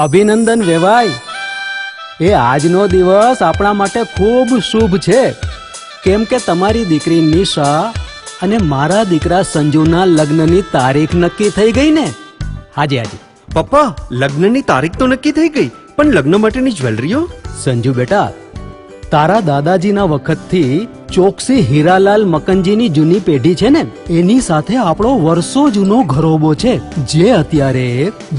અભિનંદન વેવાઈ. એ આજનો દિવસ આપણા માટે ખૂબ શુભ છે, કેમ કે તમારી દીકરી નિશા અને મારા દીકરા સંજુના લગ્નની તારીખ નક્કી થઈ ગઈ ને. હાજી હાજી. પપ્પા, લગ્નની તારીખ તો નક્કી થઈ ગઈ, પણ લગ્ન માટેની જ્વેલરીઓ? સંજુ બેટા, તારા દાદાજીના વખતથી ચોકસી હીરાલાલ મકનજીની જૂની પેઢી છે ને, એની સાથે આપણો વર્ષો જૂનો ઘરોબો છે, જે અત્યારે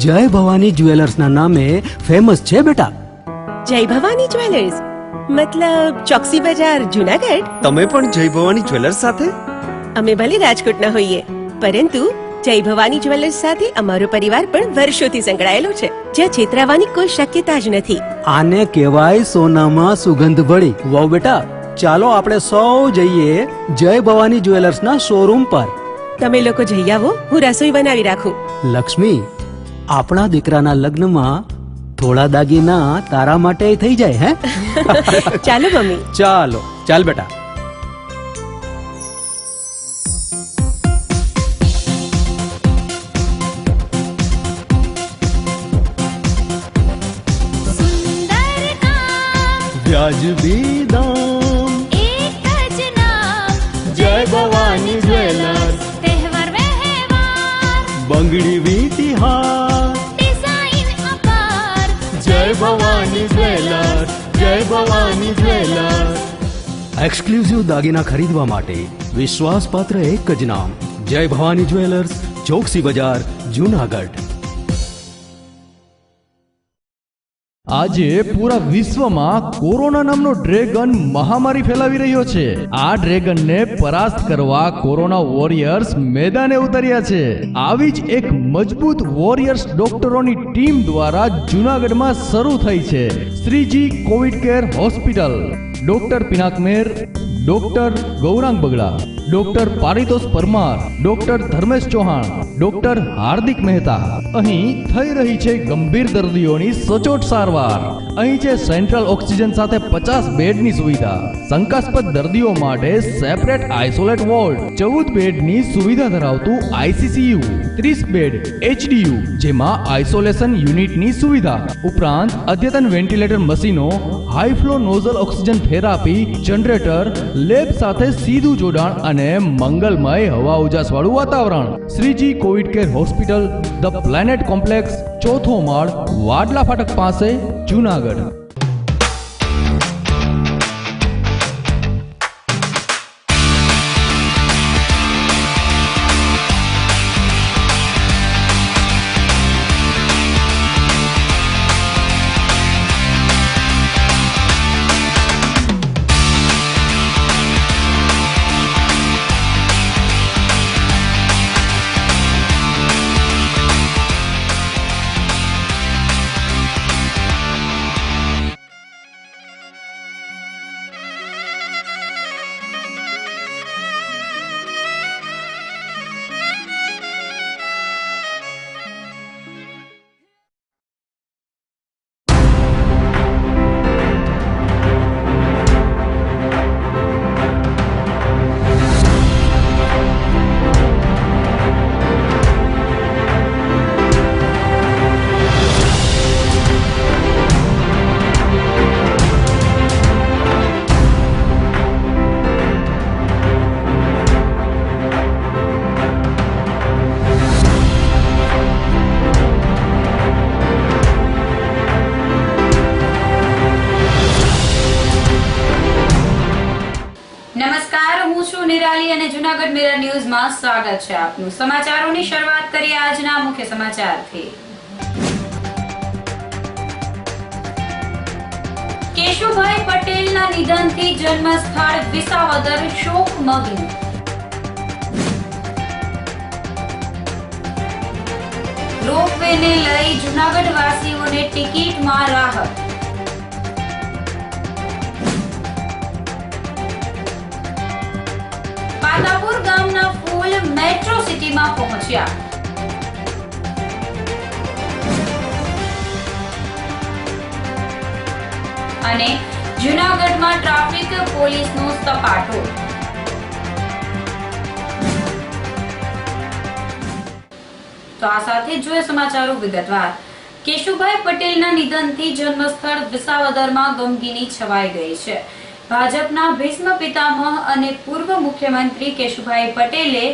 જય ભવાની જ્વેલર્સના નામે ફેમસ છે બેટા. જય ભવાની જ્વેલર્સ મતલબ ચોકસી બજાર, જુનાગઢ? તમે પણ જય ભવાની જ્વેલર્સ સાથે? અમે ભલે રાજકોટના હોઈએ, પરંતુ જય ભવાની જ્વેલર્સ સાથે અમારો પરિવાર પણ વર્ષોથી સંકળાયેલો છે, જ્યાં છેતરાવાની કોઈ શક્યતા જ નથી. આને કહેવાય સોનામાં સુગંધ ભળી. વાવ બેટા, ચાલો આપણે સૌ જઈએ જય ભવાની જ્વેલર્સના શોરૂમ પર. તમે લોકો જઈ આવો, હું રસોઈ બનાવી રાખું. લક્ષ્મી, આપણા દીકરાના લગ્નમાં થોડા દાગીના તારા માટે થઈ જાય. હે ચાલો મમ્મી. ચાલો ચાલ બેટા. વ્યાજબી દામ, એક જ નામ, જય ભવાની જ્વેલર્સ. તહેવાર વ્યવહાર, બંગડી વીટી હાર, ડિઝાઇન અપાર, જય ભવાની જ્વેલર્સ, જય ભવાની જ્વેલર્સ. એક્સક્લુઝિવ દાગીના ખરીદવા માટે વિશ્વાસપાત્ર એક જ નામ, જય ભવાની જ્વેલર્સ, ચોકસી બજાર, જુનાગઢ. આજે પૂરા વિશ્વમાં કોરોના નામનો ડ્રેગન મહામારી ફેલાવી રહ્યો છે. આ ડ્રેગનને પરાસ્ત કરવા કોરોના વોરિયર્સ મેદાને ઉતર્યા છે. આવી જ એક મજબૂત વોરિયર્સ ડોક્ટરોની ટીમ દ્વારા જૂનાગઢમાં શરૂ થઈ છે Shreeji COVID care hospital. Doctor Pinak Mer, doctor Gaurang Bagda, doctor Paritosh Parmar, doctor Dharmesh Chauhan, doctor Hardik Mehta. અહીં થઈ રહી છે ગંભીર દર્દીઓની સચોટ સારવાર. અહીં છે સેન્ટ્રલ ઓક્સિજન સાથે 50 બેડની સુવિધા, શંકાસ્પદ દર્દીઓ માટે સેપરેટ આઇસોલેટ વોર્ડ, 14 બેડની સુવિધા ધરાવતું આઈસીસીયુ, 30 બેડ એચડીયુ જેમાં આઇસોલેશન યુનિટની સુવિધા, ઉપરાંત અદ્યતન વેન્ટિલેટર મશીનો, high flow nozzle oxygen therapy, generator, lab સાથે સીધું જોડાણ અને મંગલમય હવા ઉજાસ વાળું વાતાવરણ. Shreeji COVID care hospital, the planet complex, ચોથો માળ, વાડલા ફાટક પાસે, જૂનાગઢ. નમસ્કાર, હું છું નિરાલી અને જૂનાગઢ મિરર ન્યૂઝમાં સ્વાગત છે આપનું. સમાચારોની શરૂઆત કરીએ આજના મુખ્ય સમાચારથી. કેશુભાઈ પટેલના નિધનથી જન્મસ્થળ વિસાવદર શોકમગ્ન. રોપવેને લઈ જૂનાગઢ વાસીઓને ટિકિટમાં રાહત. પાતાપુર ગામના ફૂલ મેટ્રો સિટીમાં પહોંચ્યા. અને જૂનાગઢમાં ટ્રાફિક પોલીસનો સપાટો. તો આ સાથે જોઈએ સમાચારો વિગતવાર. કેશુભાઈ પટેલના નિધનથી જન્મસ્થળ વિસાવદરમાં ગમગીની છવાઈ ગઈ છે. ભાજપના ભીષ્મ પિતામહ અને પૂર્વ મુખ્યમંત્રી કેશુભાઈ પટેલે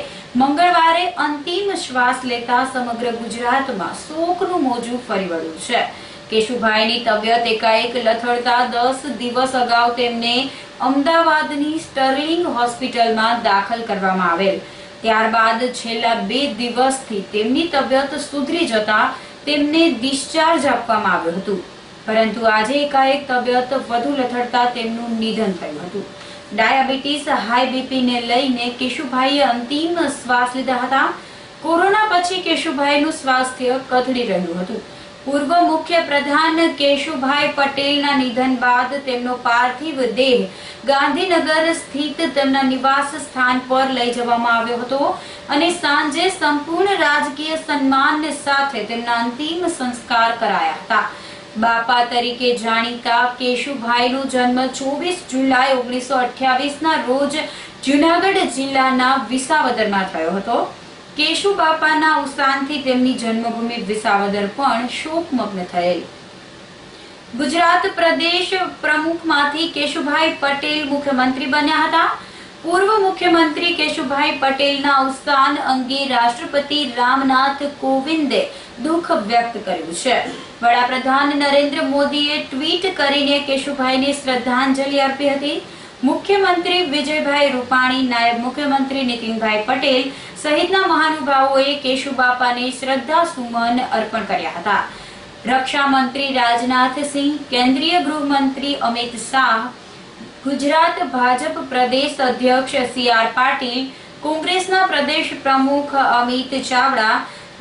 મંગળવારે અંતિમ શ્વાસ લેતા સમગ્ર ગુજરાતમાં શોકનું મોજું ફરી વળ્યું છે. કેશુભાઈની તબિયત એકાએક લથડતા 10 દિવસ અગાઉ તેમને અમદાવાદની સ્ટર્લિંગ હોસ્પિટલમાં દાખલ કરવામાં આવેલ. ત્યારબાદ છેલ્લા 2 દિવસથી તેમની તબિયત સુધરી જતા તેમને ડિસ્ચાર્જ આપવામાં આવ્યું હતું. પરંતુ આજે એકાએક તબિયત વધુ લથડતા તેમનું નિધન થયું હતું. ડાયાબિટીસ, હાઈ બીપીને લઈને કેશુભાઈએ અંતિમ શ્વાસ લીધા હતા. કોરોના પછી કેશુભાઈનું સ્વાસ્થ્ય કથળી રહ્યું હતું. પૂર્વ મુખ્ય પ્રધાન કેશુભાઈ પટેલના નિધન બાદ તેમનો પાર્થિવ દેહ ગાંધીનગર સ્થિત તેમના નિવાસ સ્થાન પર લઈ જવામાં આવ્યો હતો અને સાંજે સંપૂર્ણ રાજકીય સન્માન સાથે તેમના અંતિમ સંસ્કાર કરાયા હતા. બાપા તરીકે જાણીતા કેશુભાઈનો જન્મ 24 જુલાઈ 1928ના રોજ જૂનાગઢ જિલ્લાના વિસાવદરમાં થયો હતો. કેશુ બાપાના અવસાનથી તેમની જન્મભૂમિ વિસાવદર પણ શોકમગ્ન થયેલ. ગુજરાત પ્રદેશ પ્રમુખમાંથી કેશુભાઈ પટેલ મુખ્યમંત્રી બન્યા હતા. પૂર્વ મુખ્યમંત્રી કેશુભાઈ પટેલના અવસાન અંગે રાષ્ટ્રપતિ રામનાથ કોવિંદે દુઃખ વ્યક્ત કર્યું છે. વડાપ્રધાન નરેન્દ્ર મોદીએ ટ્વીટ કરીને કેશુભાઈને શ્રદ્ધાંજલિ આપી હતી. મુખ્યમંત્રી વિજયભાઈ રૂપાણી, નાયબ મુખ્યમંત્રી નીતિનભાઈ પટેલ સહિતના મહાનુભાવોએ કેશુબાપાને શ્રદ્ધા સુમન અર્પણ કર્યા હતા. રક્ષા મંત્રી રાજનાથસિંહ, કેન્દ્રીય ગૃહમંત્રી અમિત શાહ, ગુજરાત ભાજપ પ્રદેશ અધ્યક્ષ CR પાટીલ, કોંગ્રેસના પ્રદેશ પ્રમુખ અમિત ચાવડા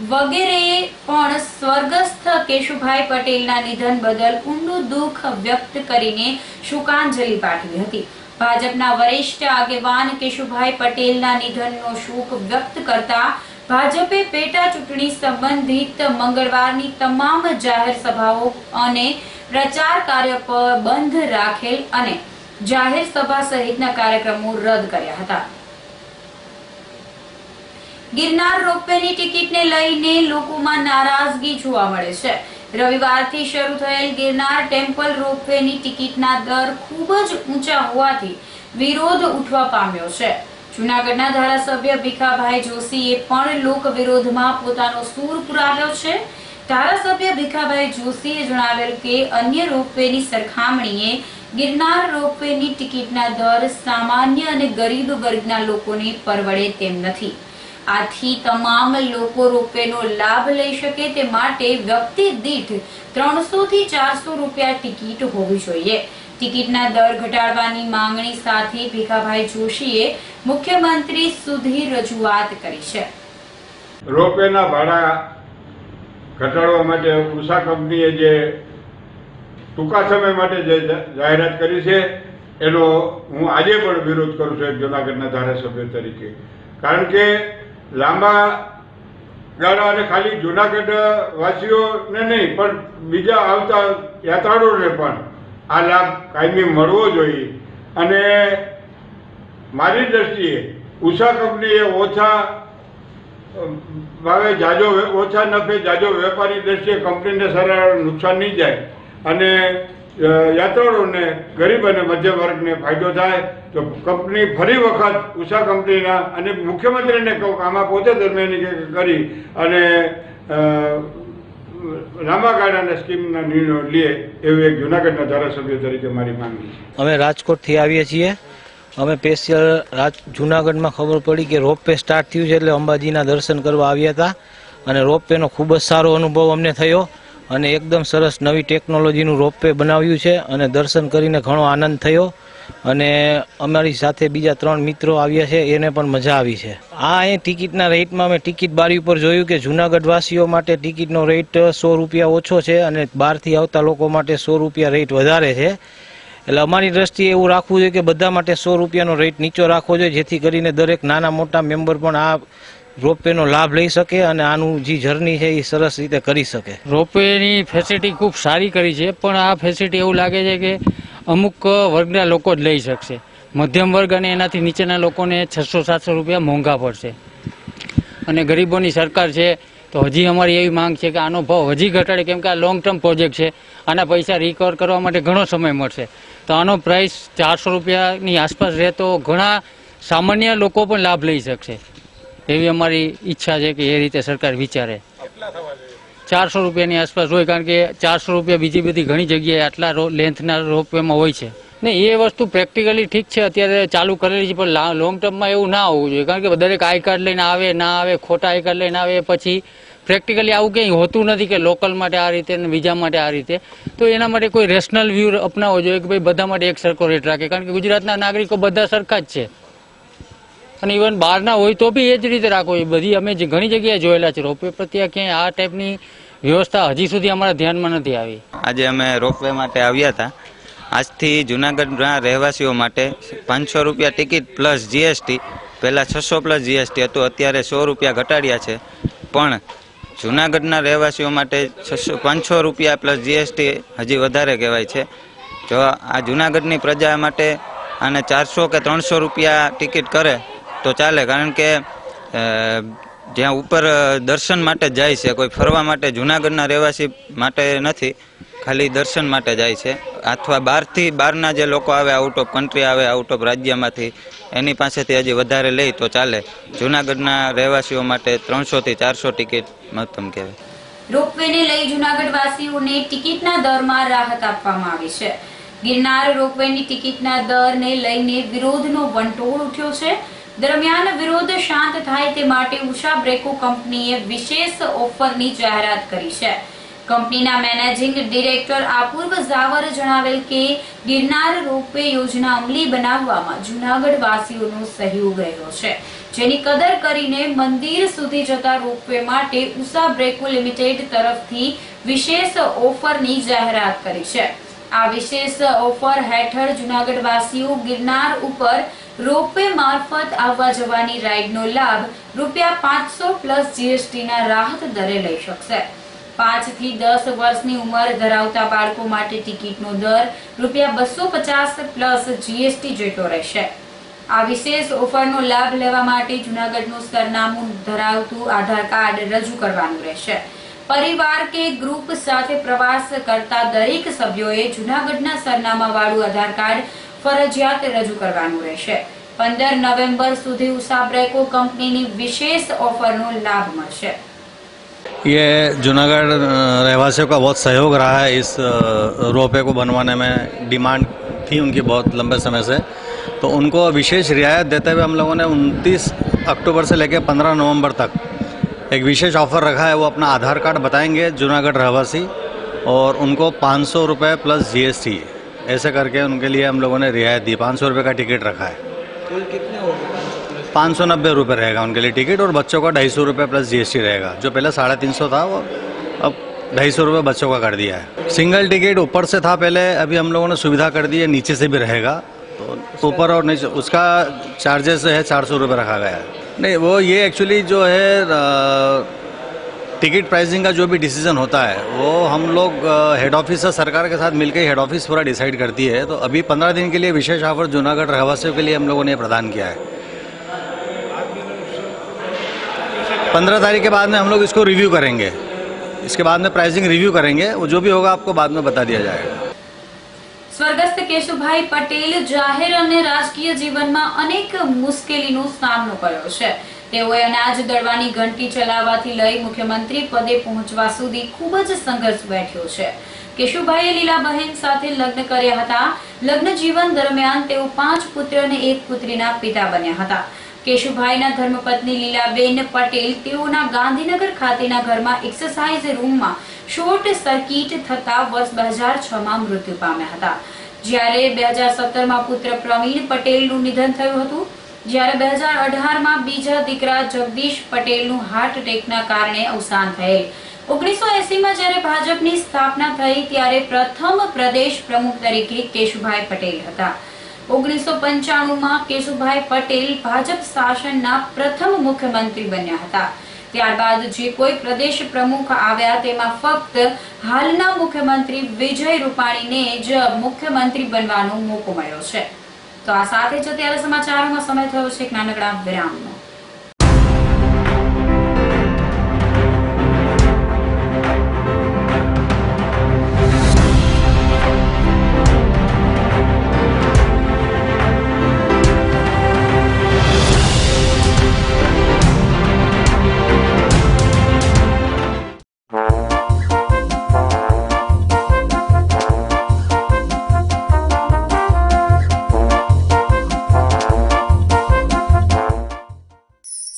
વગેરેએ પણ સ્વર્ગસ્થ કેશુભાઈ પટેલના નિધન બદલ ઊંડું દુઃખ વ્યક્ત કરીને શોકાંજલિ પાઠવી હતી. ભાજપના વરિષ્ઠ આગેવાન કેશુભાઈ પટેલના નિધનનો શોક વ્યક્ત કરતા ભાજપે પેટા ચૂંટણી સંબંધિત મંગળવારની તમામ જાહેર સભાઓ અને પ્રચાર કાર્ય પર બંધ રાખેલ અને જાહેર સભા સહિતના કાર્યક્રમો રદ કર્યા હતા. ગિરનાર રોપવેની ટિકિટને લઈને લોકોમાં નારાજગી જોવા મળે છે. રવિવારથી શરૂ થયેલ ગિરનાર ટેમ્પલ રોપવેની ટિકિટના દર ખૂબ જ ઊંચા હોવાથી વિરોધ ઉઠવા પામ્યો છે. જૂનાગઢના ધારાસભ્ય ભીખાભાઈ જોશીએ પણ લોક વિરોધમાં પોતાનો સૂર પુરાવ્યો છે. ધારાસભ્ય ભીખાભાઈ જોશીએ જણાવેલ કે અન્ય રોપવેની સરખામણીએ ગિરનાર રોપવેની ટિકિટના દર સામાન્ય અને ગરીબ વર્ગના લોકોને પરવડે તેમ નથી. આથી તમામ લોકો રોપવેનો લાભ લઈ શકે તે માટે વ્યક્તિ દીઠ 300 થી 400 રૂપિયા ટિકિટ હોવી જોઈએ. ટિકિટના દર ઘટાડવાની માંગણી સાથે ભીખાભાઈ જોશીએ મુખ્યમંત્રી સુધી રજૂઆત કરી છે. રોપવેના ભાડા ઘટાડવા માટે ઉષા કંપનીએ જે ટૂંકા સમય માટે જે જાહેરાત કરી છે એનો હું આજે પણ વિરોધ કરું છું એક જૂનાગઢના ધારાસભ્ય તરીકે. કારણ કે લાંબા ગાળા અને ખાલી જૂનાગઢ વાસીઓને નહીં પણ બીજા આવતા યાત્રાળુઓને પણ આ લાભ કાયમી મળવો જોઈએ. અને મારી દ્રષ્ટિએ ઉષા કંપનીએ ઓછા ભાવે ઓછા નફે જાજો વેપારી દ્રષ્ટિએ કંપનીને સારા નુકસાન નહીં જાય અને યાત્રાળુઓને ગરીબ અને મધ્યમ વર્ગને ફાયદો થાય તો કંપની ફરી વખત ઉષા કંપનીના અને મુખ્યમંત્રીને કહું આમાં પોતે દરમિયાની કરી અને લાંબા ગાળાના સ્કીમના નિર્ણયો લે એવું એક જૂનાગઢના ધારાસભ્ય તરીકે મારી માંગણી છે. અમે રાજકોટથી આવીએ છીએ. અમે સ્પેશિયલ જૂનાગઢમાં ખબર પડી કે રોપવે સ્ટાર્ટ થયું છે એટલે અંબાજીના દર્શન કરવા આવ્યા હતા અને રોપવેનો ખૂબ જ સારો અનુભવ અમને થયો અને એકદમ સરસ નવી ટેકનોલોજીનું રોપવે બનાવ્યું છે અને દર્શન કરીને ઘણો આનંદ થયો અને અમારી સાથે બીજા 3 મિત્રો આવ્યા છે એને પણ મજા આવી છે. અહીં ટિકિટના રેટમાં અમે ટિકિટ બારી ઉપર જોયું કે જૂનાગઢ વાસીઓ માટે ટિકિટનો રેટ 100 રૂપિયા ઓછો છે અને બહારથી આવતા લોકો માટે 100 રૂપિયા રેટ વધારે છે. એટલે અમારી દ્રષ્ટિએ એવું રાખવું જોઈએ કે બધા માટે 100 રૂપિયાનો રેટ નીચો રાખવો જોઈએ જેથી કરીને દરેક નાના મોટા મેમ્બર પણ આ રોપવેનો લાભ લઈ શકે અને આનું જે જર્ની છે એ સરસ રીતે કરી શકે. રોપવેની ફેસિલિટી ખૂબ સારી કરી છે પણ આ ફેસિલિટી એવું લાગે છે કે અમુક વર્ગના લોકો જ લઈ શકશે. મધ્યમ વર્ગ અને એનાથી નીચેના લોકોને 600-700 રૂપિયા મોંઘા પડશે અને ગરીબોની સરકાર છે તો હજી અમારી એવી માંગ છે કે આનો ભાવ હજી ઘટાડે, કેમ કે આ લોંગ ટર્મ પ્રોજેક્ટ છે, આના પૈસા રિકવર કરવા માટે ઘણો સમય મળશે. તો આનો પ્રાઇસ 400 રૂપિયાની આસપાસ રહે તો ઘણા સામાન્ય લોકો પણ લાભ લઈ શકશે એવી અમારી ઈચ્છા છે કે એ રીતે સરકાર વિચારે. 400 રૂપિયાની આસપાસ હોય, કારણ કે 400 રૂપિયા બીજી બધી ઘણી જગ્યાએ આટલા લેન્થના રોપવેમાં હોય છે ને. એ વસ્તુ પ્રેક્ટિકલી ઠીક છે, અત્યારે ચાલુ કરેલી છે, પણ લોંગ ટર્મમાં એવું ના હોવું જોઈએ, કારણ કે દરેક આઈ કાર્ડ લઈને આવે ના આવે, ખોટા આઈ કાર્ડ લઈને આવે, પછી પ્રેક્ટિકલી આવું કંઈ હોતું નથી કે લોકલ માટે આ રીતે અને બીજા માટે આ રીતે. તો એના માટે કોઈ રેશનલ વ્યૂ અપનાવવો જોઈએ કે ભાઈ બધા માટે એક સરખો રેટ રાખે, કારણ કે ગુજરાતના નાગરિકો બધા સરખા જ છે અને ઇવન બહારના હોય તો બી એ જ રીતે રાખવો જોઈએ. બધી અમે ઘણી જગ્યાએ જોયેલા છે રોપવે પર, ત્યાં ક્યાંય આ ટાઈપની વ્યવસ્થા હજી સુધી અમારા ધ્યાનમાં નથી આવી. આજે અમે રોપવે માટે આવ્યા હતા. આજથી જુનાગઢના રહેવાસીઓ માટે 500 રૂપિયા ટિકિટ પ્લસ જીએસટી, પહેલાં 600 પ્લસ જીએસટી હતું, અત્યારે 100 રૂપિયા ઘટાડ્યા છે. પણ જુનાગઢના રહેવાસીઓ માટે 500 રૂપિયા પ્લસ જીએસટી હજી વધારે કહેવાય છે. જો આ જુનાગઢની પ્રજા માટે આને 400 કે 300 રૂપિયા ટિકિટ કરે તો ચાલે, કારણ કે જ્યાં ઉપર દર્શન માટે જાય છે, કોઈ ફરવા માટે જુનાગઢના રહેવાસી માટે નથી, ખાલી દર્શન માટે જાય છે. અથવા બહારના જે લોકો આવે, આઉટ ઓફ કન્ટ્રી આવે, આઉટ ઓફ રાજ્યમાંથી, એની પાસેથી હજી વધારે લે તો ચાલે. જુનાગઢના રહેવાસીઓ માટે 300 થી 400 ટિકિટ મહત્તમ કહેવાય. રોપવેને લઈ જૂનાગઢ વાસીઓને ટિકિટના દરમાં રાહત આપવામાં આવી છે. ગિરનાર રોપવેની ટિકિટના દરને લઈને વિરોધનો વંટોળ ઉઠ્યો છે. દરમિયાન વિરોધ શાંત થાય તે માટે ઉષા બ્રેકો કંપનીએ વિશેષ ઓફરની જાહેરાત કરી છે. કંપનીના મેનેજિંગ ડિરેક્ટર અપૂર્વ ઝાવર જણાવેલ કે ગિરનાર રોપવે યોજના અમલી બનાવવામાં જૂનાગઢ વાસીઓનો સહયોગ રહ્યો છે, જેની કદર કરીને મંદિર સુધી જતા રોપવે માટે ઉષા બ્રેકો લિમિટેડ તરફથી વિશેષ ઓફરની જાહેરાત કરી છે. આ વિશેષ ઓફર હેઠળ જૂનાગઢ વાસીઓ ગિરનાર ઉપર રોપવે મારફત આવવા જવાની રાઇડનો લાભ ₹500 પ્લસ જીએસટીના રાહત દરે લઈ શકશે. 5 થી 10 વર્ષની ઉંમર ધરાવતા બાળકો માટે ટિકિટનો દર ₹250 પ્લસ જીએસટી જેટલો રહેશે. આ વિશેષ ઓફરનો લાભ લેવા માટે જૂનાગઢનું સરનામું ધરાવતું આધાર કાર્ડ રજૂ કરવાનું રહેશે. પરિવાર કે ગ્રુપ સાથે પ્રવાસ કરતા દરેક સભ્યોએ જૂનાગઢના સરનામાવાળું આધાર કાર્ડ ફરજિયાત રજૂ કરવાનું રહેશે. 15 નવેમ્બર સુધી ઉષા બ્રેકો કંપનીની વિશેષ ઓફરનો લાભ મળશે. ये जूनागढ़ रहवासियों का बहुत सहयोग रहा है इस रोपवे को बनवाने में. डिमांड थी उनकी बहुत लंबे समय से, तो उनको विशेष रियायत देते हुए हम लोगों ने 29 अक्टूबर से लेकर 15 नवंबर तक एक विशेष ऑफर रखा है. वो अपना आधार कार्ड बताएंगे जूनागढ़ रहवासी, और उनको 500 रुपये प्लस जीएसटी ऐसे करके उनके लिए हम लोगों ने रियायत दी. 500 रुपये का टिकट रखा है. 590 रुपये रहेगा उनके लिए टिकट, और बच्चों का 250 रुपये प्लस जीएसटी रहेगा. जो पहले 350 था वो अब 250 रुपये बच्चों का कर दिया है. सिंगल टिकट ऊपर से था पहले, अभी हम लोगों ने सुविधा कर दी है नीचे से भी रहेगा. तो ऊपर और नीचे उसका चार्जेस है 400 रुपये रखा गया है. नहीं, वो ये एक्चुअली जो है टिकट प्राइसिंग का जो भी डिसीजन होता है वो हम लोग हेड ऑफिस से सरकार के साथ मिलकर हेड ऑफिस पूरा डिसाइड करती है. तो अभी 15 दिन के लिए विशेष ऑफर जूनागढ़ रहवासियों के लिए हम लोगों ने प्रदान किया है. 15 तारीख के बाद में हम लोग इसको रिव्यू करेंगे. इसके बाद में प्राइसिंग रिव्यू करेंगे. वो जो भी होगा आपको बाद में बता दिया जाएगा. સ્વર્ગસ્થ કેશુભાઈ પટેલ જાહેર અને રાજકીય જીવનમાં અનેક મુશ્કેલીનો સામનો કર્યો છે. તેઓએ અનાજ દળવાની ઘંટી ચલાવવાથી લઈ મુખ્યમંત્રી પદે પહોંચવા સુધી ખૂબ જ સંઘર્ષ વેઠ્યો છે. કેશુભાઈએ લીલાબહેન સાથે લગ્ન કર્યા હતા. લગ્ન જીવન દરમિયાન તેઓ 5 પુત્ર અને 1 પુત્રીના પિતા બન્યા હતા. કેશુભાઈના ધર્મપત્ની લીલાબેન પટેલ તેઓના ગાંધીનગર ખાતેના ઘરમાં એક્સરસાઇઝ રૂમમાં શોર્ટ સર્કિટ થતા વર્ષ 2006માં મૃત્યુ પામ્યા હતા. જ્યારે 2017માં પુત્ર પ્રવીણ પટેલનું નિધન થયું હતું. જ્યારે 2018માં બીજા દીકરા જગદીશ પટેલનું હાર્ટ એટેકના કારણે અવસાન થયેલ. 1980માં જ્યારે ભાજપની સ્થાપના થઈ ત્યારે પ્રથમ પ્રદેશ પ્રમુખ તરીકે કેશુભાઈ પટેલ હતા. 1995માં કેશુભાઈ પટેલ ભાજપ શાસનના પ્રથમ મુખ્યમંત્રી બન્યા હતા. ત્યારબાદ જે કોઈ પ્રદેશ પ્રમુખ આવ્યા તેમાં ફક્ત હાલના મુખ્યમંત્રી વિજય રૂપાણીને જ મુખ્યમંત્રી બનવાનો મોકો મળ્યો છે. તો આ સાથે જ અત્યારે સમાચારોમાં સમય થયો છે એક નાનકડા વિરામનો.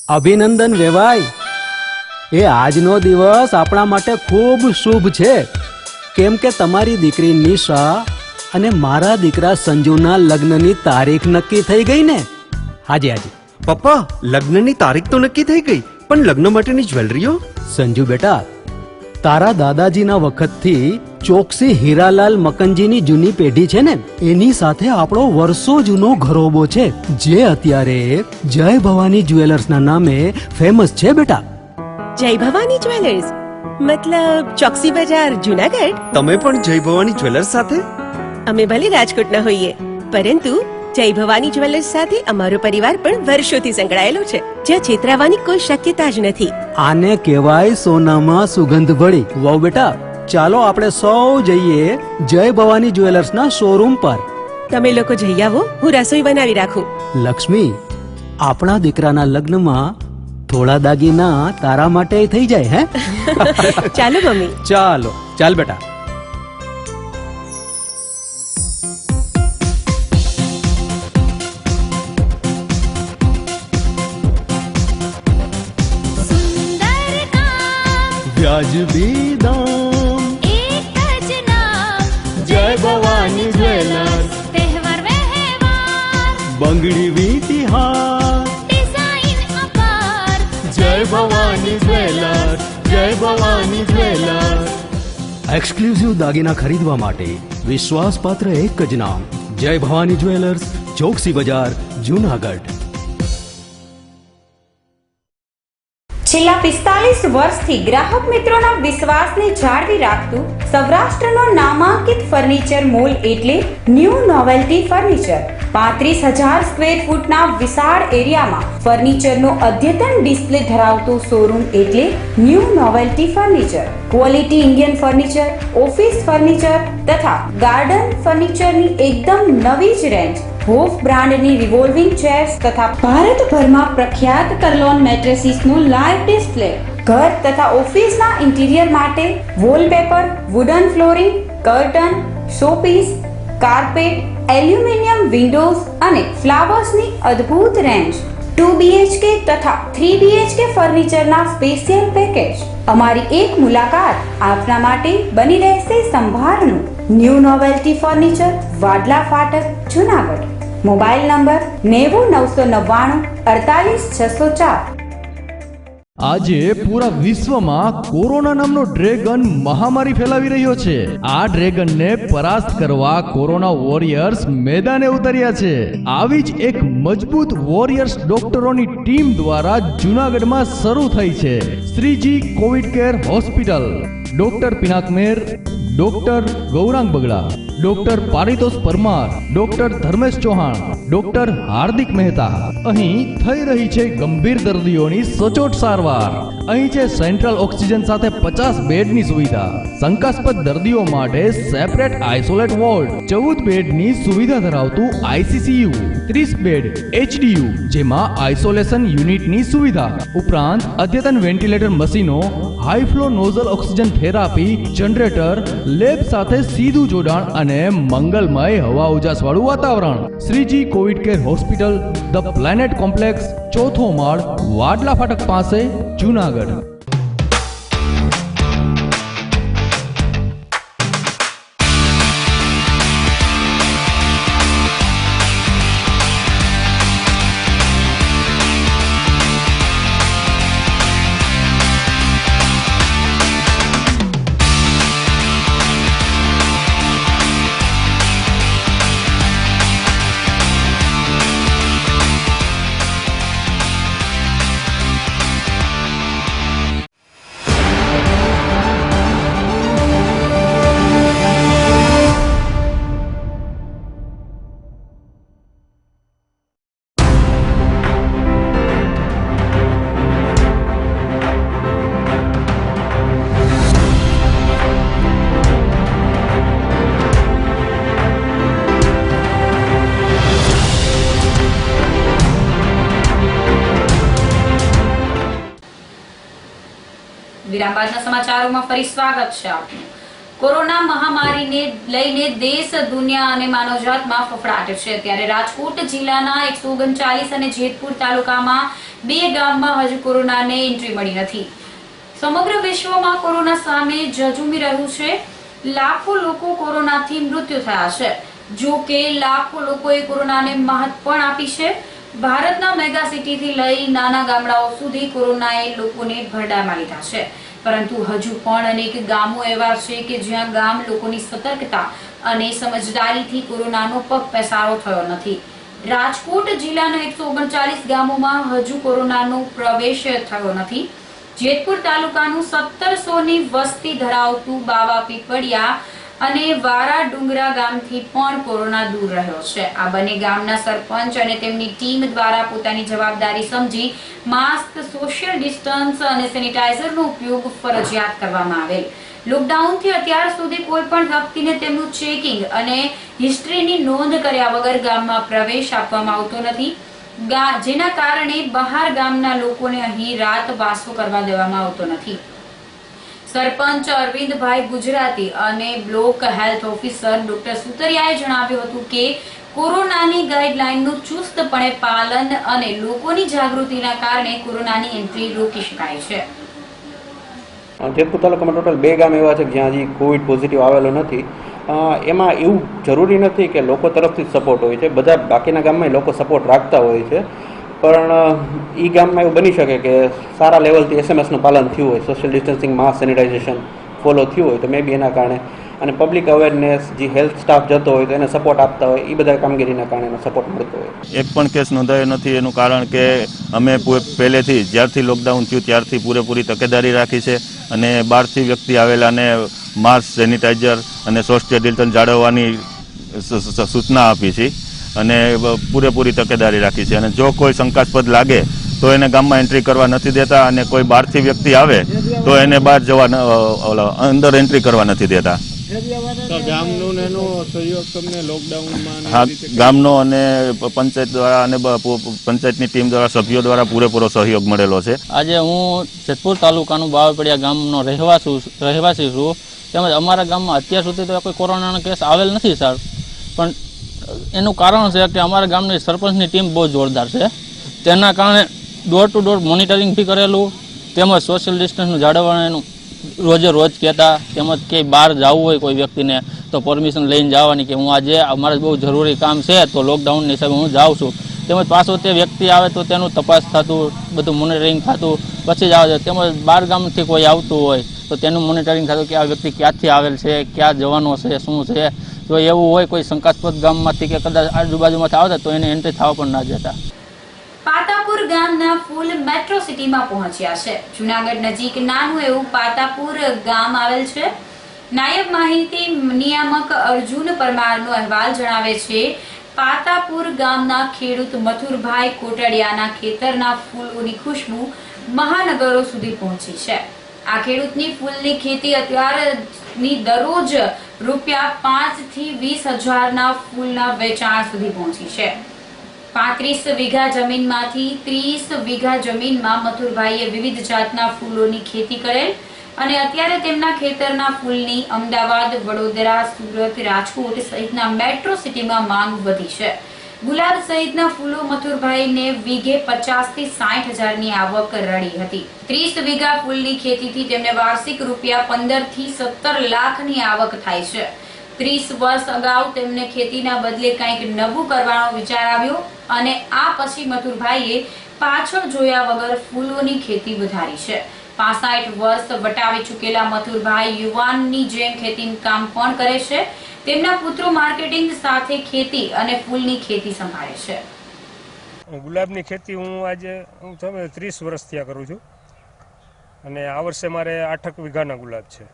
અભિનંદન વેવાઈ. એ આજનો દિવસ આપણા માટે ખૂબ શુભ છે, કેમ કે તમારી દીકરી નિશા અને મારા દીકરા સંજુના લગ્નની તારીખ નક્કી થઈ ગઈ ને. હાજી હાજી. પપ્પા, લગ્નની તારીખ તો નક્કી થઈ ગઈ, પણ લગ્ન માટેની જ્વેલરીઓ? સંજુ બેટા, તારા દાદાજીના વખતથી ચોકસી હીરાલાલ મકનજીની જૂની પેઢી છે ને, એની સાથે આપણો વર્ષો જૂનો ઘરોબો છે, જે અત્યારે જય ભવાની જ્વેલર્સના નામે ફેમસ છે બેટા. જય ભવાની જ્વેલર્સ મતલબ ચોકસી બજાર જુનાગઢ. તમે પણ જય ભવાની જ્વેલર્સ સાથે? અમે ભલે રાજકોટના હોઈએ, પરંતુ જય ભવાની જ્વેલર્સ સાથે અમારો પરિવાર પણ વર્ષોથી સંકળાયેલો છે, જ્યાં છેતરાવાની કોઈ શક્યતા જ નથી. આને કહેવાય સોનામાં સુગંધ ભળી. વાવ બેટા, ચાલો આપણે સૌ જઈએ જય ભવાની જ્વેલર્સના શોરૂમ પર. તમે લોકો જઈ આવો, હું રસોઈ બનાવી રાખું. લક્ષ્મી, આપણા દીકરાના લગ્નમાં થોડા દાગીના તારા માટે થઈ જાય હે. ચાલો મમ્મી. ચાલો ચાલ બેટા. सुंदर काम વ્યાજબી દામ, एक ज नाम જય ભવાની જ્વેલર્સ, तहेवार व्यवहार બંગડી વીટી હાર, डिजाइन अपार જય ભવાની જ્વેલર્સ, જય ભવાની જ્વેલર્સ. એક્સક્લુઝિવ દાગીના ખરીદવા માટે વિશ્વાસપાત્ર એક જ નામ, જય ભવાની જ્વેલર્સ, ચોકસી બજાર, જુનાગઢ. છેલ્લા 45 વર્ષથી ગ્રાહક મિત્રોના વિશ્વાસને જાળવી રાખતું સૌરાષ્ટ્રનો નામાંકિત ફર્નિચર મોલ એટલે ન્યૂ નોવેલ્ટી ફર્નિચર. 35,000 સ્ક્વેર ફૂટના વિશાળ એરિયામાં ફર્નિચરનો અદ્યતન ડિસ્પ્લે ધરાવતું શોરૂમ એટલે new novelty furniture. Quality Indian furniture, office furniture તથા ગાર્ડન ફર્નિચરની એકદમ નવી જ રેન્જ, હોફ બ્રાન્ડની રિવોલ્વિંગ ચેર્સ તથા ભારતભરમાં પ્રખ્યાત કરલોન મેટ્રેસીસનું લાઈવ ડિસ્પ્લે. ઘર તથા ઓફિસના ઇન્ટિરિયર માટે wallpaper, wooden flooring, curtain, showpiece, carpet, aluminium Windows અને ફ્લાવર્સની અદ્ભુત રેન્જ. 2 BHK તથા 3 BHK ફર્નિચરના સ્પેશિયલ પેકેજ. અમારી એક મુલાકાત આપના માટે બની રહેશે સંભારનું. ન્યૂ નોવેલ્ટી ફર્નિચર, વાડલા ફાટક, જુનાગઢ. Mobile number 90 999 48 604. આજે પૂરા વિશ્વમાં કોરોના નામનો ડ્રેગન મહામારી ફેલાવી રહ્યો છે. આ ડ્રેગનને પરાસ્ત કરવા કોરોના વોરિયર્સ મેદાને ઉતર્યા છે. આવી જ એક મજબૂત વોરિયર્સ ડોક્ટરોની ટીમ દ્વારા જૂનાગઢમાં શરૂ થઈ છે Shreeji COVID care hospital. Doctor Pinak Mer, doctor Gaurang Bagda, doctor Paritosh Parmar, doctor Dharmesh Chauhan, doctor Hardik Mehta. અહીં થઈ રહી છે ગંભીર દર્દીઓની સચોટ સારવાર. અહીં છે સેન્ટ્રલ ઓક્સિજન સાથે 50 બેડની સુવિધા, શંકાસ્પદ દર્દીઓ માટે સેપરેટ આઇસોલેટ વોર્ડ, 14 બેડની સુવિધા ધરાવતું આઈસીસીયુ, 30 બેડ એચડીયુ જેમાં આઇસોલેશન યુનિટની સુવિધા, ઉપરાંત અદ્યતન વેન્ટિલેટર મશીનો, high flow nozzle oxygen therapy, generator, lab સાથે સીધું જોડાણ અને મંગલમય હવા ઉજાસવાળું વાતાવરણ. Shreeji COVID care hospital, the planet complex, 4થો માળ, વાડલા ફાટક પાસે, જૂનાગઢ. વિરામ બાદના સમાચારોમાં ફરી સ્વાગત છે આપનું. કોરોના મહામારીને લઈને દેશ દુનિયા અને માનવજાતમાં ફફડાટ છે. ત્યારે રાજકોટ જિલ્લાના 139 અને જેતપુર તાલુકામાં 2 ગામમાં હજુ કોરોનાને એન્ટ્રી મળી નથી. સમગ્ર વિશ્વમાં કોરોના સામે ઝઝૂમી રહ્યું છે. લાખો લોકો કોરોનાથી મૃત્યુ થયા છે. જો કે લાખો લોકોએ કોરોનાને મહાત પણ આપી છે. ભારતના મેગા સિટીથી લઈ નાના ગામડાઓ સુધી કોરોનાએ લોકોને ભરડામાં લીધા છે. પરંતુ હજુ પણ અનેક ગામો એવા છે કે જ્યાં ગામ લોકોની સતર્કતા અને સમજદારીથી કોરોનાનો પગ પેસારો થયો નથી. રાજકોટ જિલ્લાના 139 ગામોમાં હજુ કોરોનાનો પ્રવેશ થયો નથી. જેતપુર તાલુકાનું 1700ની વસ્તી ધરાવતું બાવા પીપળિયા અને વારા ડુંગરા ગામથી પણ કોરોના દૂર રહ્યો છે. આ બંને ગામના સરપંચ અને તેમની ટીમ દ્વારા પોતાની જવાબદારી સમજી માસ્ક, સોશિયલ ડિસ્ટન્સ અને સેનિટાઈઝરનો ઉપયોગ ફરજિયાત કરવામાં આવેલ. લોકડાઉનથી અત્યાર સુધી કોઈ પણ વ્યક્તિને તેમનું ચેકિંગ અને હિસ્ટ્રીની નોંધ કર્યા વગર ગામમાં પ્રવેશ આપવામાં આવતો નથી, જેના કારણે બહાર ગામના લોકોને અહીં રાતવાસો કરવા દેવામાં આવતો નથી. સરપંચ અરવિંદભાઈ ગુજરાતી અને બ્લોક હેલ્થ ઓફિસર ડોક્ટર સુતરિયાએ જણાવ્યું હતું કે કોરોનાની ગાઈડલાઈનનું ચુસ્તપણે પાલન અને લોકોની જાગૃતિના કારણે કોરોનાની એન્ટ્રી રોકી શકાય છે. જેતપુર તાલુકામાં ટોટલ 2 ગામ એવા છે જ્યાં હજી કોવિડ પોઝિટિવ આવેલો નથી. એમાં એવું જરૂરી નથી કે લોકો તરફથી સપોર્ટ હોય છે, બધા બાકીના ગામમાં લોકો સપોર્ટ રાખતા હોય છે, પણ એ ગામમાં એવું બની શકે કે સારા લેવલથી એસએમએસનું પાલન થયું હોય, social distancing, mask, sanitization follow થયું હોય, તો મે બી એના કારણે અને પબ્લિક અવેરનેસ, જે હેલ્થ સ્ટાફ જતો હોય તો એને સપોર્ટ આપતા હોય, એ બધા કામગીરીના કારણે એનો સપોર્ટ મળતો હોય. એક પણ કેસ નોંધાયો નથી. એનું કારણ કે અમે પહેલેથી જ્યારથી લોકડાઉન થયું ત્યારથી પૂરેપૂરી તકેદારી રાખી છે અને બહારથી વ્યક્તિ આવેલાને માસ્ક, સેનિટાઈઝર અને સોશિયલ ડિસ્ટન્સ જાળવવાની સૂચના આપી છે અને પૂરેપૂરી તકેદારી રાખી છે. અને જો કોઈ શંકાસ્પદ લાગે તો એને ગામમાં એન્ટ્રી કરવા નથી દેતા અને કોઈ બહારથી વ્યક્તિ આવે તો એને બહાર જવા અંદર એન્ટ્રી કરવા નથી દેતા. હા, ગામનો અને પંચાયત દ્વારા અને પંચાયતની ટીમ દ્વારા, સભ્યો દ્વારા પૂરેપૂરો સહયોગ મળેલો છે. આજે હું જેતપુર તાલુકાનું બાવળપડિયા ગામનો રહેવાસી છું. તેમજ અમારા ગામમાં અત્યાર સુધી તો કોઈ કોરોનાનો કેસ આવેલ નથી સર, પણ એનું કારણ છે કે અમારા ગામની સરપંચની ટીમ બહુ જોરદાર છે. તેના કારણે ડોર ટુ ડોર મોનિટરિંગ બી કરેલું, તેમજ સોશિયલ ડિસ્ટન્સનું જાળવવાનું રોજે રોજ કહેતા, તેમજ ક્યાંય બહાર જવું હોય કોઈ વ્યક્તિને તો પરમિશન લઈને જવાની કે હું આજે અમારે બહુ જરૂરી કામ છે તો લોકડાઉનની હિસાબે હું જાઉં છું. તેમજ પાછું તે વ્યક્તિ આવે તો તેનું તપાસ થતું, બધું મોનિટરિંગ થતું, પછી જ આવે છે. તેમજ બહાર ગામથી કોઈ આવતું હોય તો તેનું મોનિટરિંગ થતું કે આ વ્યક્તિ ક્યાંથી આવેલ છે, ક્યાં જવાનો છે, શું છે. જો એવું હોય કોઈ શંકાસ્પદ ગામમાંથી કે કદાચ આજુબાજુમાંથી આવતા તો એને એન્ટ્રી થવા પણ ના જતા. પાતાપુર ગામના ફૂલ મેટ્રો સિટીમાં પહોંચ્યા છે. જૂનાગઢ નજીક નાનું એવું પાતાપુર ગામ આવેલ છે. નાયબ માહિતી નિયામક અર્જુન પરમારનો અહેવાલ જણાવે છે, પાતાપુર ગામના ખેડૂત મથુરભાઈ કોટડિયાના ખેતરના ફૂલોની ખુશ્બુ મહાનગરો સુધી પહોંચી છે. આ ખેડૂતની ફૂલની ખેતી અત્યારની દરરોજ ₹5 થી 20,000ના ફૂલના વેચાણ સુધી પહોંચી છે. 35 વીઘા જમીનમાંથી 30 વીઘા જમીનમાં મથુરભાઈએ વિવિધ જાતના ફૂલોની ખેતી કરેલ અને અત્યારે તેમના ખેતરના ફૂલની અમદાવાદ, વડોદરા, સુરત, રાજકોટ સહિતના મેટ્રો સિટીમાં માંગ વધી છે. ગુલાબ સહિતના ફૂલો મથુરભાઈને વીઘે 50 થી 60,000ની આવક રડી હતી. 30 વીઘા ફૂલની ખેતીથી તેમને વાર્ષિક ₹15 થી 17 લાખની આવક થાય છે. 30 વર્ષ અગાઉ તેમને ખેતીના બદલે કંઈક નવું કરવાનો વિચાર આવ્યો અને આ પછી મથુરભાઈએ પાછળ જોયા વગર ફૂલોની ખેતી વધારી છે. 65 વર્ષ વટાવી ચૂકેલા મથુરભાઈ યુવાનની જેમ ખેતીનું કામ પણ કરે છે. તેમના પુત્રો માર્કેટિંગ સાથે ખેતી અને ફૂલની ખેતી સંભાળે છે. ગુલાબની ખેતી હું આજે 30 વર્ષથી આ કરું છું અને આ વર્ષે મારે 8 વીઘાના ગુલાબ છે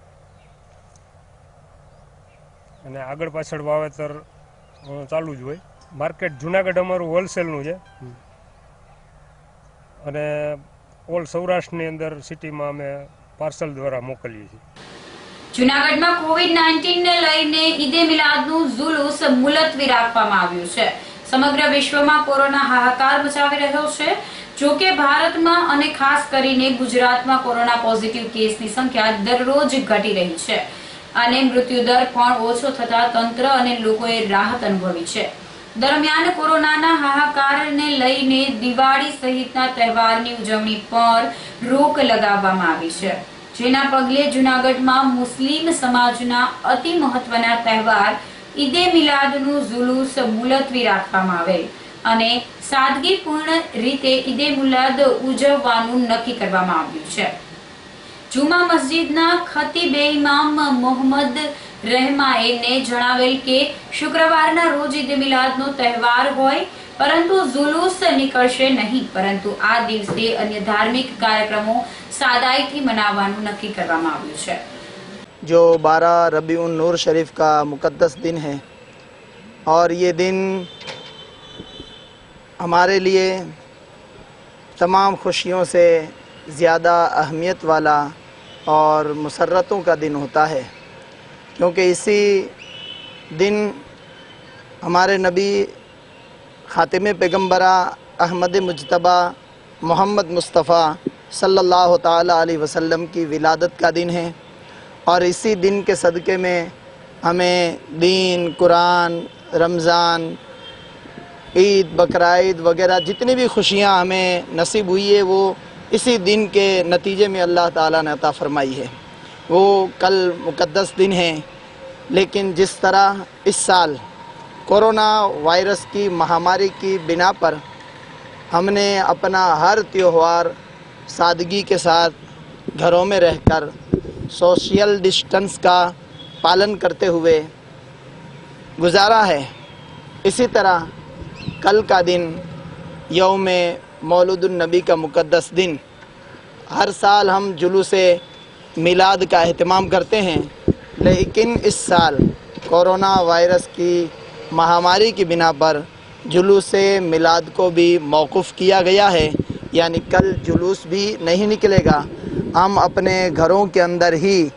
અને આગળ પાછળ વાવેતર ચાલુ જ હોય. માર્કેટ જુનાગઢ અમારું હોલસેલનું છે અને ઓલ સૌરાષ્ટ્રની અંદર સિટીમાં અમે પાર્સલ દ્વારા મોકલીએ છીએ. જૂનાગઢમાં કોવિડ-19 ને લઈને ઈદે મિલાદનું ઝુલુસ મુલતવી રાખવામાં આવ્યું છે. સમગ્ર વિશ્વમાં કોરોના હાહાકાર મચાવી રહ્યો છે. જોકે ભારતમાં અને ખાસ કરીને ગુજરાતમાં કોરોના પોઝિટિવ કેસની સંખ્યા દરરોજ ઘટી રહી છે. અને મૃત્યુદર પણ ઓછો થતા તંત્ર અને લોકોએ રાહત અનુભવી છે. દરમિયાન કોરોનાના હાહાકારને લઈને દિવાળી સહિતના તહેવારની ઉજવણી પર રોક લગાવવામાં આવી છે, જેના પગલે જૂનાગઢમાં મુસ્લિમ સમાજના અતિ મહત્વના તહેવાર ઈદે મિલાદનું જુલુસ મુલતવી રાખવામાં આવેલ અને સાદગીપૂર્ણ રીતે ઈદે મિલાદ ઉજવવાનું નક્કી કરવામાં આવ્યું છે. જુમા મસ્જિદના ખતીબે ઇમામ મોહમ્મદ રહેમાને જણાવેલ કે શુક્રવારના રોજ ઈદે મિલાદનો તહેવાર હોય, પરંતુ જુલુસ નીકળશે નહીં, પરંતુ આ દિવસે અન્ય ધાર્મિક કાર્યક્રમો સાદાઈથી મનાવવાનું નક્કી કરવામાં આવ્યું છે. जो 12 रबीउन नूर शरीफ का मुक़द्दस दिन है और ये दिन हमारे लिए तमाम खुशियों से ज़्यादा अहमियत वाला और मुसर्रतों का दिन होता है, क्योंकि इसी दिन हमारे नबी ख़ातिम पैगम्बरा अहमद मुज्तबा मोहम्मद मुस्तफ़ा सल्लल्लाहु ताला अलैहि वसल्लम की विलादत का दिन है और इसी दिन के सदक़े में हमें दीन, कुरान, रमज़ान, ईद, बकराईद वगैरह जितनी भी खुशियाँ हमें नसीब हुई है वो इसी दिन के नतीजे में अल्लाह ताला ने अता फरमाई है. वो कल मुक़द्दस दिन है, लेकिन जिस तरह इस साल कोरोना वायरस की महामारी की बिना पर हमने अपना हर त्यौहार सादगी के साथ घरों में रहकर सोशल डिस्टेंस का पालन करते हुए गुजारा है, इसी तरह कल का दिन यौम मौलूदुन नबी का मुक़द्दस दिन, हर साल हम जुलूसे मिलाद का एहतमाम करते हैं, लेकिन इस साल कोरोना वायरस की महामारी की बिना पर जुलूसे मिलाद को भी मौकूफ़ किया गया है, यानी कल जुलूस भी नहीं निकलेगा. हम अपने घरों के अंदर ही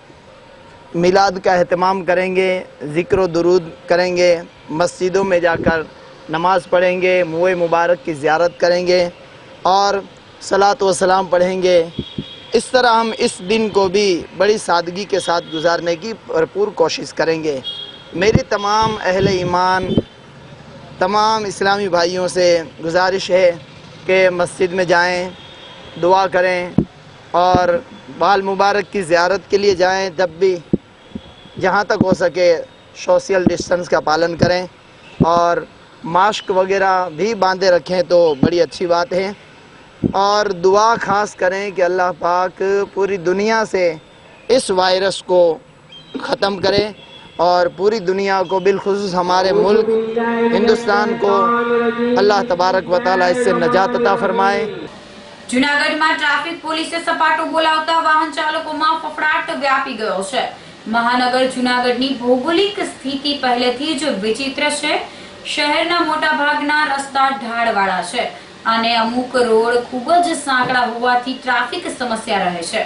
मिलाद का एहतमाम करेंगे, ज़िक्र दुरूद करेंगे, मस्जिदों में जाकर नमाज़ पढ़ेंगे, मुए मुबारक की ज़ियारत करेंगे और सलात व सलाम पढ़ेंगे. इस तरह हम इस दिन को भी बड़ी सादगी के साथ गुजारने की भरपूर कोशिश करेंगे. मेरी तमाम अहले ईमान, तमाम इस्लामी भाइयों से गुजारिश है कि मस्जिद में जाएं, दुआ करें और बाल मुबारक की ज़ियारत के लिए जाएं. जब भी जहाँ तक हो सके सोशल डिस्टेंस का पालन करें और मास्क वगैरह भी बांधे रखें तो बड़ी अच्छी बात है. और दुआ ख़ास करें कि अल्लाह पाक पूरी दुनिया से इस वायरस को ख़त्म करे और पूरी दुनिया को बिलखुसूस हमारे मुल्क हिंदुस्तान को अल्लाह तबारक व तआला इससे नजात अता फरमाए. જૂનાગઢમાં ટ્રાફિક પોલીસે સપાટો બોલાવતા વાહન ચાલકોમાં ફફડાટ વ્યાપી ગયો છે. મહાનગર જૂનાગઢની ભૌગોલિક સ્થિતિ પહેલેથી જ વિચિત્ર છે. શહેરના મોટા ભાગના રસ્તા ઢાળવાળા છે અને અમુક રોડ ખૂબ જ સાંકડા હોવાથી ટ્રાફિક સમસ્યા રહે છે.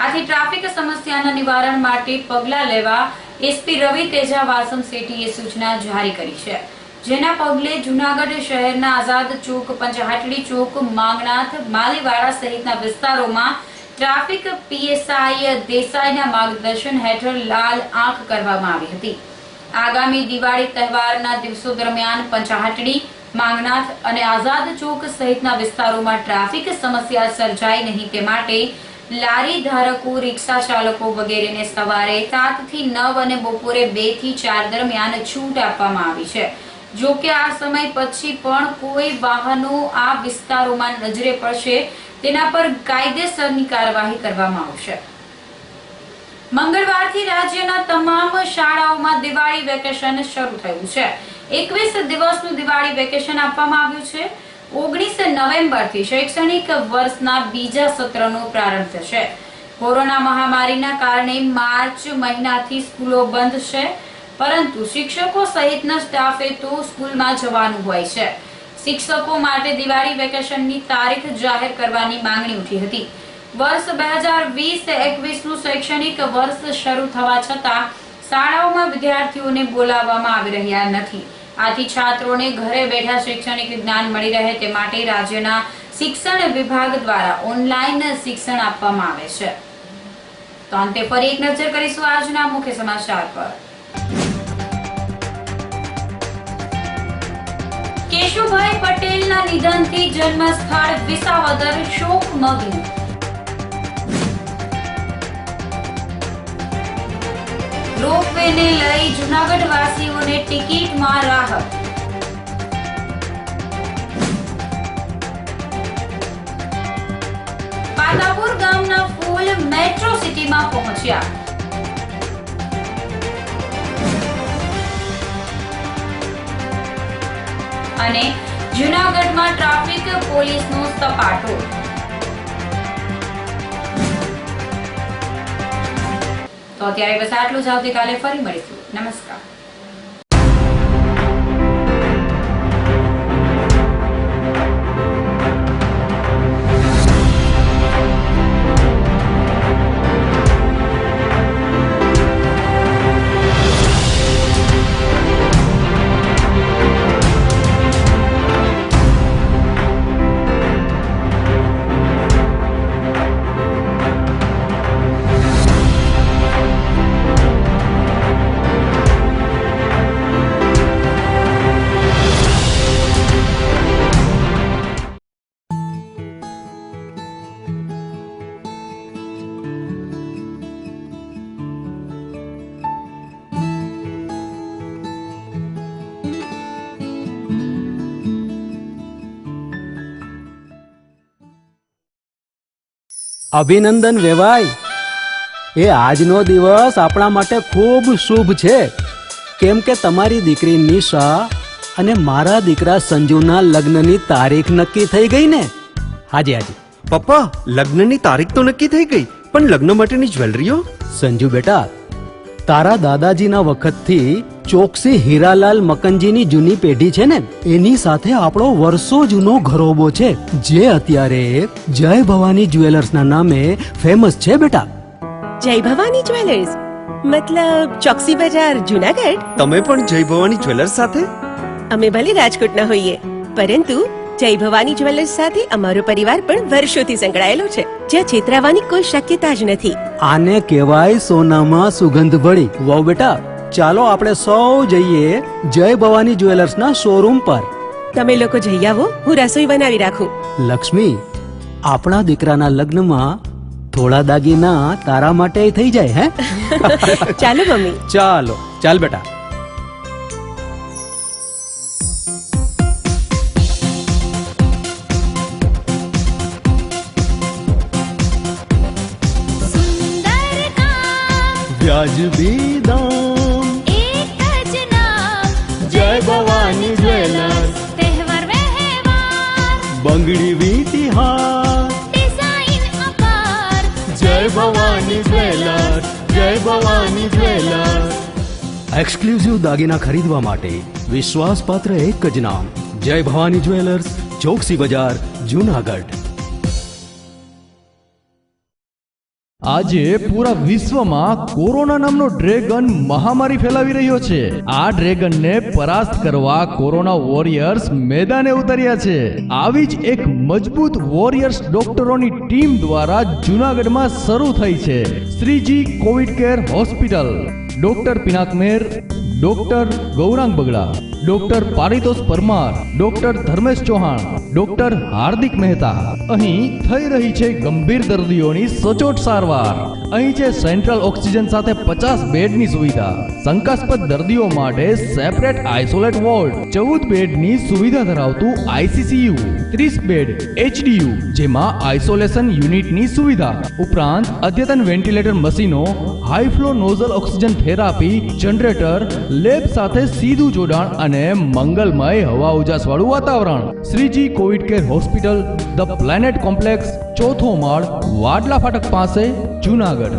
આથી ટ્રાફિક સમસ્યાના નિવારણ માટે પગલાં લેવા એસપી રવિ તેજા વાસમ શેઠીએ સૂચના જારી કરી છે, જેના પગલે જૂનાગઢ શહેરના આઝાદ ચોક, પંચહાટડી ચોક, માંગનાથ, માલીવાડા સહિતના વિસ્તારોમાં ટ્રાફિક પીએસઆઈ દેસાઈના માર્ગદર્શન હેઠળ લાલ આંખ કરવામાં આવી હતી. આગામી દિવાળી તહેવારના દિવસો દરમિયાન પંચહાટડી, માંગનાથ અને આઝાદ ચોક સહિતના વિસ્તારોમાં ટ્રાફિક સમસ્યા સર્જાય નહીં તે માટે લારી ધારકો, રિક્ષા ચાલકો વગેરેને સવારે 7 થી 9 અને બપોરે 2 થી 4 દરમિયાન છૂટ આપવામાં આવી છે. જો કે આ સમય પછી પણ કોઈ વાહનો આ વિસ્તારોમાં નજરે પડશે તેના પર કાયદેસરની કાર્યવાહી કરવામાં આવશે. મંગળવારથી રાજ્યના તમામ શાળાઓમાં દિવાળી વેકેશન શરૂ થયું છે. 21 દિવસનું દિવાળી વેકેશન આપવામાં આવ્યું છે. 19 નવેમ્બરથી શૈક્ષણિક વર્ષના બીજા સત્રનો પ્રારંભ થશે. કોરોના મહામારીના કારણે માર્ચ મહિનાથી સ્કૂલો બંધ છે, પરંતુ શિક્ષકો સહિતના સ્ટાફે તો સ્કૂલમાં જવાનું હોય છે. શિક્ષકો માટે દિવાળી વેકેશનની તારીખ જાહેર કરવાની માંગણી ઉઠી હતી. વર્ષ 2020-21નું શૈક્ષણિક વર્ષ શરૂ થવા છતાં શાળાઓમાં વિદ્યાર્થીઓને બોલાવવામાં આવી રહ્યા નથી. આથી છાત્રોને ઘરે બેઠા શૈક્ષણિક જ્ઞાન મળી રહે તે માટે રાજ્યના શિક્ષણ વિભાગ દ્વારા ઓનલાઈન શિક્ષણ આપવામાં આવે છે. તો અંતે ફરી એક નજર કરીશું આજના મુખ્ય સમાચાર પર. કેશુભાઈ પટેલના નિધનથી જન્મસ્થળ વિસાવદર શોકમગ્ન. રોપવેને લઈ જૂનાગઢ વાસીઓને ટિકિટમાં રાહત. પાતાપુર ગામના ફૂલ મેટ્રો સિટીમાં પહોંચ્યા. અને જૂનાગઢમાં ટ્રાફિક પોલીસનો સપાટો. તો અત્યારે બસ આટલું જ. આવતીકાલે ફરી મળીશું. નમસ્કાર. અભિનંદન વેવાય. એ આજનો દિવસ આપણા માટે ખૂબ શુભ છે, કેમ કે તમારી દીકરી નિશા અને મારા દીકરા સંજુના લગ્નની તારીખ નક્કી થઈ ગઈ ને. હાજી હાજી. પપ્પા, લગ્નની તારીખ તો નક્કી થઈ ગઈ, પણ લગ્ન માટેની જ્વેલરીઓ? સંજુ બેટા, તારા દાદાજીના વખતથી ચોકસી હીરાલાલ મકનજીની જૂની પેઢી છે ને, એની સાથે આપણો વર્ષો જૂનો ઘરોબો છે, જે અત્યારે જય ભવાની જ્વેલર્સના નામે ફેમસ છે બેટા. જય ભવાની જ્વેલર્સ મતલબ ચોકસી બજાર જૂનાગઢ? તમે પણ જય ભવાની જ્વેલર્સ સાથે? અમે ભલે રાજકોટના હોઈએ, પરંતુ જય ભવાની જ્વેલર્સ સાથે અમારો પરિવાર પણ વર્ષોથી સંકળાયેલો છે, જ્યાં છેતરાવાની કોઈ શક્યતા જ નથી. આને કહેવાય સોનામાં સુગંધ ભળી. વાવ બેટા, ચાલો આપણે સૌ જઈએ જય ભવાની જ્વેલર્સના શોરૂમ પર. તમે લોકો જઈ આવો, હું રસોઈ બનાવી રાખું. લક્ષ્મી, આપણા દીકરાના લગ્નમાં થોડા દાગીના તારા માટે થઈ જાય. હે ચાલો મમ્મી. ચાલો ચાલ બેટા. વ્યાજબી દામ, एक જ नाम જય ભવાની જ્વેલર્સ. તહેવાર વ્યવહાર બંગડી વીટી હાર, ડિઝાઇન અપાર જય ભવાની જ્વેલર્સ, જય ભવાની જ્વેલર્સ. એક્સક્લુઝિવ દાગીના ખરીદવા માટે વિશ્વાસપાત્ર એક જ નામ, જય ભવાની જ્વેલર્સ, ચોકસી બજાર, જૂનાગઢ. આજે પૂરા વિશ્વમાં કોરોના નામનો ડ્રેગન મહામારી ફેલાવી રહ્યો છે. આ ડ્રેગનને પરાસ્ત કરવા કોરોના વોરિયર્સ મેદાને ઉતર્યા છે. આવી જ એક મજબૂત વોરિયર્સ ડોક્ટરોની ટીમ દ્વારા જૂનાગઢમાં શરૂ થઈ છે Shreeji COVID care hospital. Doctor Pinak Mer, doctor Gaurang Bagda, doctor Paritosh Parmar, doctor Dharmesh Chauhan, doctor Hardik Mehta. અહીં થઈ રહી છે ગંભીર દર્દીઓની સચોટ સારવાર. અહીં છે સેન્ટ્રલ ઓક્સિજન સાથે 50 બેડની સુવિધા, શંકાસ્પદ દર્દીઓ માટે સેપરેટ આઇસોલેટ વોર્ડ, 14 બેડની સુવિધા ધરાવતું આઈસીસીયુ, 30 બેડ એચડીયુ જેમાં આઇસોલેશન યુનિટની સુવિધા, ઉપરાંત અદ્યતન વેન્ટિલેટર મશીનો, high flow nozzle oxygen therapy, generator, lab સાથે સીધું જોડાણ અને મંગલમય હવા ઉજાસ વાળું વાતાવરણ. Shreeji COVID care hospital, the planet complex, ચોથો માળ, વાડલા ફાટક પાસે, જૂનાગઢ.